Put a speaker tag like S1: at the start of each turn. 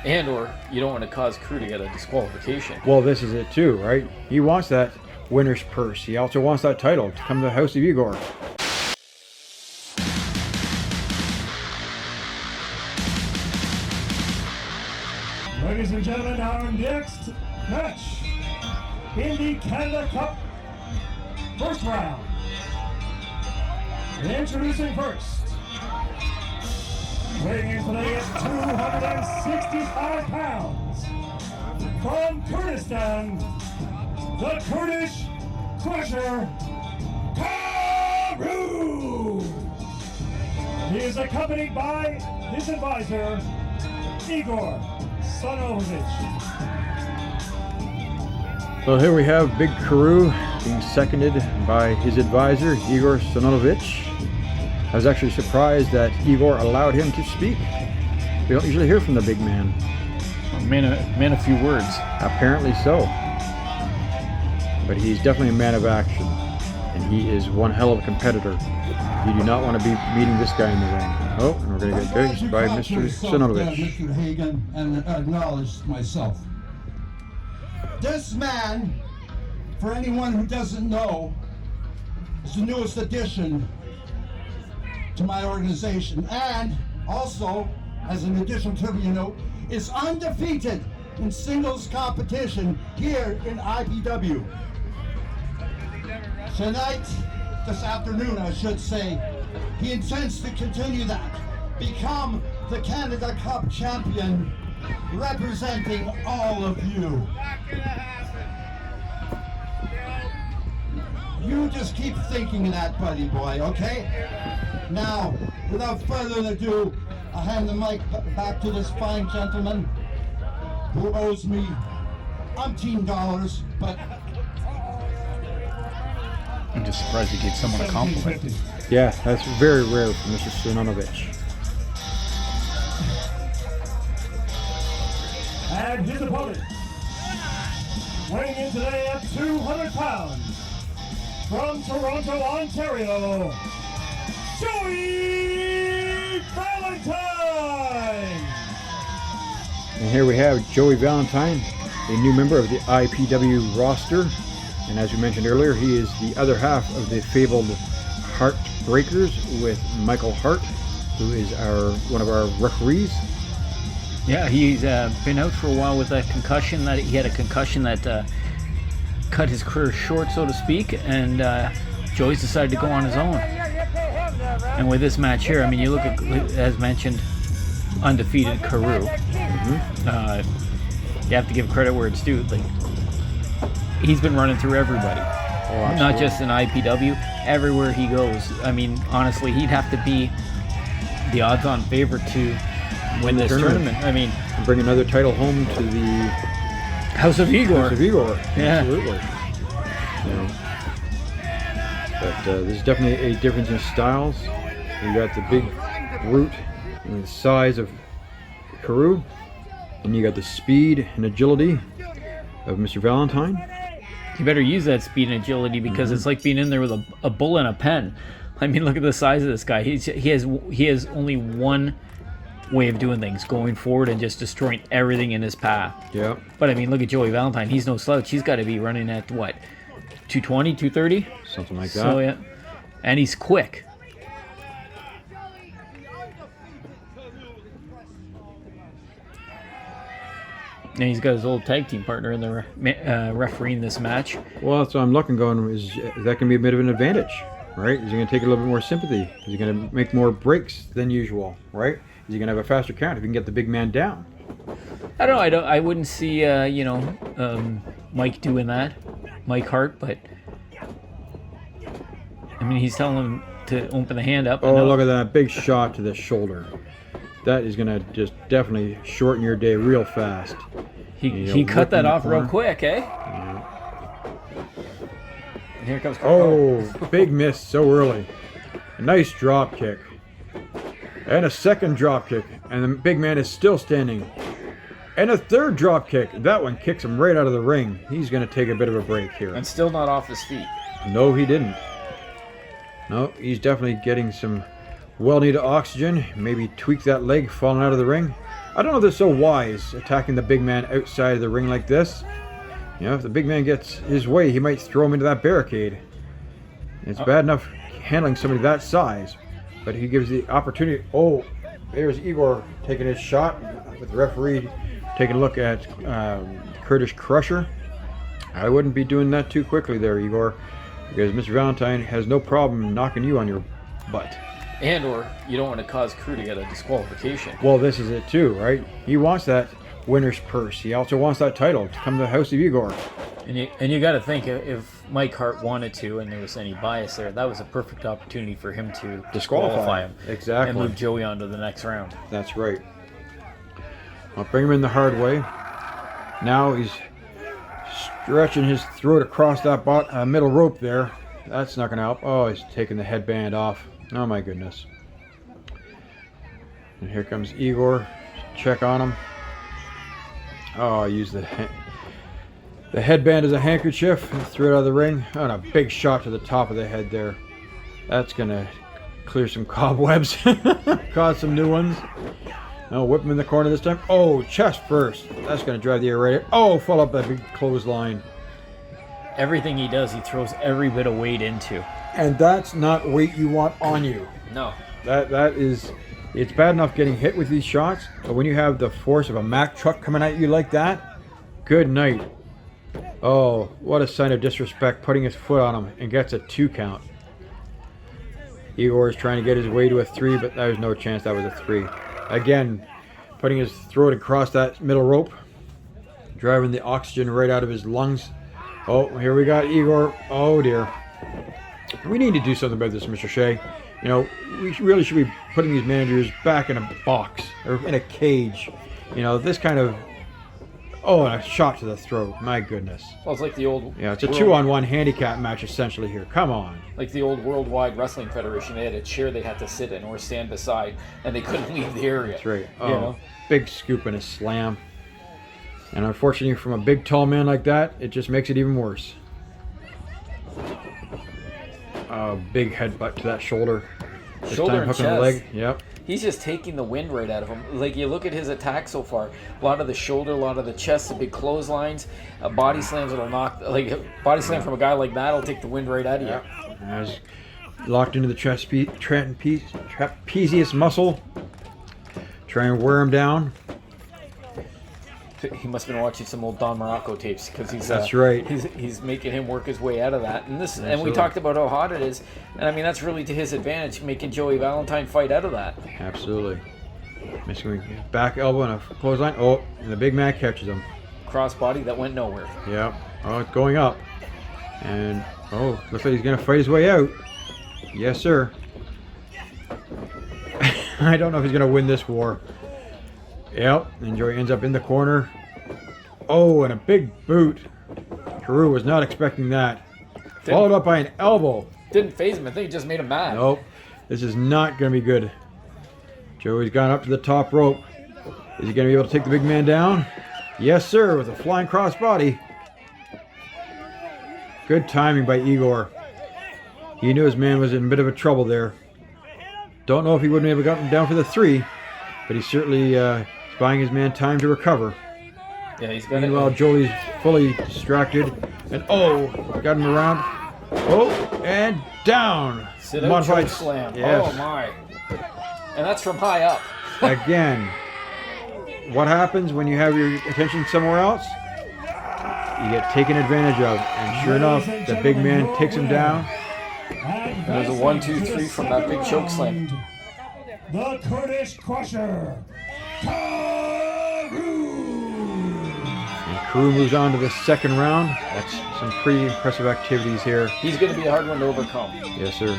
S1: And or you don't want to cause Karou to get a disqualification.
S2: Well, this is it too, right? He wants that winner's purse. He also wants that title to come to the House of Igor.
S3: Ladies and gentlemen, our next match in the Canada Cup first round. Introducing first, weighing in today at 265 pounds, from Kurdistan, the Kurdish Crusher, Karou. He is accompanied by his advisor, Igor Sonovavich.
S2: Well, here we have Big Karou being seconded by his advisor, Igor Sonovavich. I was actually surprised that Igor allowed him to speak. We don't usually hear from the big man.
S1: Man a few words.
S2: Apparently so. But he's definitely a man of action. And he is one hell of a competitor. You do not want to be meeting this guy in the ring. Oh, and we're going to get judged by Mr. Sonovavich.
S4: Mr. Hagan, and acknowledge myself. This man, for anyone who doesn't know, is the newest addition to my organization, and also, as an additional trivia note, is undefeated in singles competition here in IPW. Tonight, this afternoon I should say, he intends to continue that, become the Canada Cup champion, representing all of you. You just keep thinking of that, buddy boy, okay? Now, without further ado, I hand the mic back to this fine gentleman who owes me umpteen dollars, but
S1: I'm just surprised he gave someone a compliment.
S2: Yeah, that's very rare for Mr. Sonovavich.
S3: And his opponent, weighing in today at 200 pounds, from Toronto, Ontario, Joey Valentyne.
S2: And here we have Joey Valentyne, a new member of the IPW roster. And as we mentioned earlier, he is the other half of the fabled Heartbreakers with Michael Hart, who is one of our referees.
S1: Yeah, he's been out for a while with a concussion. He had a concussion that cut his career short, so to speak, and Joey's decided to go on his own. And with this match here, I mean, you look at, as mentioned, undefeated Karou. You have to give credit where it's due. Like, he's been running through everybody, not just in IPW. Everywhere he goes, I mean, honestly, he'd have to be the odds-on favorite to win this tournament. I mean,
S2: and bring another title home to the
S1: House of Igor.
S2: House of Igor.
S1: Yeah.
S2: Absolutely. Yeah. But there's definitely a difference in styles. You got the big brute and the size of Karou, and you got the speed and agility of Mr. Valentyne.
S1: You better use that speed and agility, because it's like being in there with a bull and a pen. I mean, look at the size of this guy. He has only one way of doing things, going forward and just destroying everything in his path.
S2: Yeah.
S1: But I mean, look at Joey Valentyne. He's no slouch. He's got to be running at what, 220, 230?
S2: Something like that.
S1: So yeah, and he's quick. And he's got his old tag team partner in the refereeing this match.
S2: Well, that's what I'm looking going. Is that can be a bit of an advantage, right? Is he going to take a little bit more sympathy? Is he going to make more breaks than usual, right? Is he going to have a faster count if he can get the big man down?
S1: I don't know. I wouldn't see Mike doing that, Mike Hart, but I mean, he's telling him to open the hand up.
S2: Oh, look at that big shot to the shoulder. That is going to just definitely shorten your day real fast.
S1: He cut that off real quick, eh?
S2: Yeah.
S1: And here comes
S2: Karou. Oh, big miss so early. A nice drop kick. And a second drop kick. And the big man is still standing. And a third drop kick. That one kicks him right out of the ring. He's going to take a bit of a break here.
S1: And still not off his feet.
S2: No, he didn't. No, he's definitely getting some well-needed oxygen. Maybe tweak that leg falling out of the ring. I don't know if they're so wise attacking the big man outside of the ring like this. You know, if the big man gets his way, he might throw him into that barricade. It's bad enough handling somebody that size, but he gives the opportunity. Oh, there's Igor taking his shot with the referee taking a look at Kurdish Crusher. I wouldn't be doing that too quickly there, Igor, because Mr. Valentyne has no problem knocking you on your butt.
S1: And or you don't want to cause Karou to get a disqualification.
S2: Well, this is it too, right? He wants that winner's purse. He also wants that title to come to the House of Igor.
S1: And you got to think, if Mike Hart wanted to and there was any bias there, that was a perfect opportunity for him to disqualify him.
S2: Exactly.
S1: And move Joey on to the next round.
S2: That's right. I'll bring him in the hard way. Now he's stretching his throat across that middle rope there. That's not going to help. Oh, he's taking the headband off. Oh my goodness. And here comes Igor. Check on him. Oh, use the headband as a handkerchief. Threw it out of the ring. Oh, and a big shot to the top of the head there. That's going to clear some cobwebs. Cause some new ones. Oh, whip him in the corner this time. Oh, chest first. That's going to drive the air right out. Oh, fall up that big clothesline.
S1: Everything he does, he throws every bit of weight into.
S2: And that's not weight you want on you.
S1: No.
S2: That is, it's bad enough getting hit with these shots, but when you have the force of a Mack truck coming at you like that, good night. Oh, what a sign of disrespect, putting his foot on him and gets a 2 count. Igor is trying to get his way to a 3, but there was no chance that was a 3. Again, putting his throat across that middle rope, driving the oxygen right out of his lungs. Oh, here we got Igor. Oh dear. We need to do something about this, Mr. Shea. You know, we really should be putting these managers back in a box or in a cage. You know, this kind of... Oh, and a shot to the throat. My goodness.
S1: Well, it's like the old...
S2: Yeah, it's a 2-on-1 handicap match essentially here. Come on.
S1: Like the old Worldwide Wrestling Federation. They had a chair they had to sit in or stand beside, and they couldn't leave the area.
S2: That's right. Oh,
S1: you know?
S2: Big scoop and a slam. And unfortunately, from a big, tall man like that, it just makes it even worse. Big headbutt to that shoulder. This
S1: Shoulder
S2: time
S1: and
S2: hooking the
S1: chest.
S2: leg. Yep.
S1: He's just taking the wind right out of him. Like, you look at his attack so far, a lot of the shoulder, a lot of the chest, the big clotheslines, body slams that'll knock, like a body slam from a guy like that will take the wind right out of you.
S2: And he's locked into the trapezius muscle. Try and wear him down.
S1: He must have been watching some old Don Morocco tapes because he's
S2: That's right.
S1: He's making him work his way out of that. And this
S2: Absolutely.
S1: and we talked about how hot it is, and I mean that's really to his advantage, making Joey Valentyne fight out of that.
S2: Absolutely. Missing back elbow and a clothesline. Oh, and the big man catches him.
S1: Crossbody that went nowhere.
S2: Yep. Oh, it's going up. And oh, looks like he's gonna fight his way out. Yes, sir. I don't know if he's gonna win this war. Yep, and Joey ends up in the corner. Oh, and a big boot. Karou was not expecting that. Followed up by an elbow.
S1: Didn't phase him. I think it just made him mad.
S2: Nope. This is not going to be good. Joey's gone up to the top rope. Is he going to be able to take the big man down? Yes, sir, with a flying crossbody. Good timing by Igor. He knew his man was in a bit of a trouble there. Don't know if he wouldn't have gotten down for the 3, but he certainly is buying his man time to recover.
S1: Yeah, he's got
S2: Meanwhile, Joey's fully distracted. And oh, got him around. Oh, and down.
S1: Sit out
S2: Modified
S1: choke slam.
S2: Yes.
S1: Oh my. And that's from high up.
S2: Again, what happens when you have your attention somewhere else? You get taken advantage of. And sure enough, the big man takes him down.
S1: And there's a 1, 2, 3 from that big choke slam.
S3: The Kurdish Crusher, Karou.
S2: And Karou moves on to the second round. That's some pretty impressive activities here.
S1: He's going to be a hard one to overcome.
S2: Yes, sir.